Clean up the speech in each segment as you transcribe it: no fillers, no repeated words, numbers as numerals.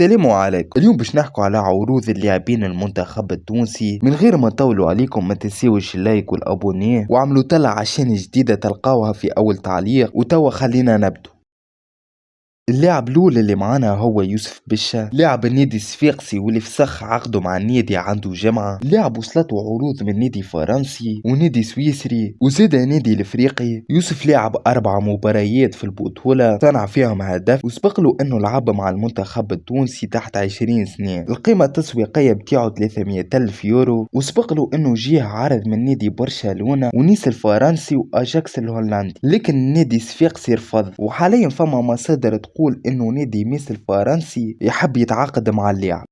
السلام عليكم. اليوم باش نحكوا على عروض اللاعبين المنتخب التونسي. من غير ما نطولوا عليكم، ما تنسيوش اللايك والابونيه وعملوا تلع عشان جديدة تلقاوها في اول تعليق. وتوا خلينا نبدو. اللاعب الاول اللي معانا هو يوسف بشا، لاعب النادي الصفاقسي واللي فسخ عقده مع النادي عنده جمعة. لاعب وصلته عروض من نادي فرنسي ونادي سويسري وزاد نادي الافريقي. يوسف لاعب 4 مباريات في البطولة، صنع فيهم هدف، وسبق له انه لعب مع المنتخب التونسي تحت 20 سنة. القيمة التسويقية بتاعه 300 ألف يورو، وسبق له انه جيه عرض من نادي برشلونة ونيس الفرنسي واجاكس الهولندي، لكن النادي الصفاقسي رفض. وحاليا فما مصادر تقول انه نادي ميس الفرنسي يحب يتعاقد مع اللاعب.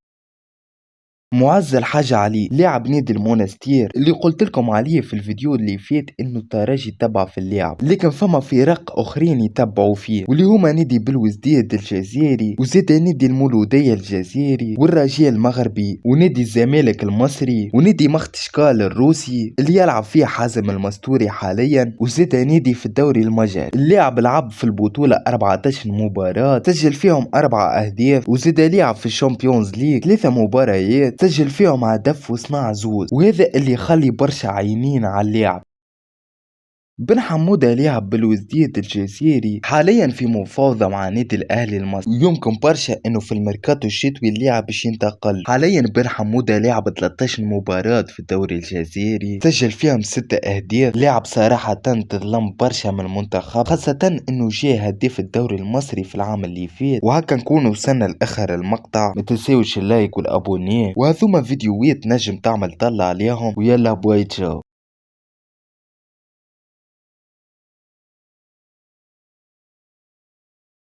معز الحاج علي، لاعب نادي المونستير اللي قلت لكم عليه في الفيديو اللي فات انه الترجي تبع في اللاعب، لكن فما فرق اخرين يتبعوا فيه، واللي هما نادي بلوزداد الجزائري وزاد نادي المولودية الجزائري والرجاء المغربي ونادي الزمالك المصري ونادي مختشكال الروسي اللي يلعب فيه حازم المستوري حاليا، وزاد نادي في الدوري المجري. اللاعب لعب في البطولة 14 مباراة، سجل فيهم 4 اهداف، وزاد لعب في الشامبيونز ليج 3 مباريات، سجل فيهم هدف وصنع زوز، وهذا اللي يخلي برشا عينين على اللاعب. بن حمودة لاعب بالوزديد الجزائري، حاليا في مفاوضة مع نادي الأهلي المصري، ويمكن برشا انه في الميركاتو الشتوي اللاعب باش ينتقل. حاليا بن حمودة لاعب 13 مباراة في الدوري الجزائري، سجل فيهم 6 أهداف. لاعب صراحة تظلم برشا من المنتخب، خاصة انه جاء هداف الدوري المصري في العام اللي فات. وهكا نكون وصلنا لآخر المقطع، ما تنساوش اللايك والابونيه، وهذوما فيديوهات نجم تعمل طلع عليهم. ويلا باي تشاو.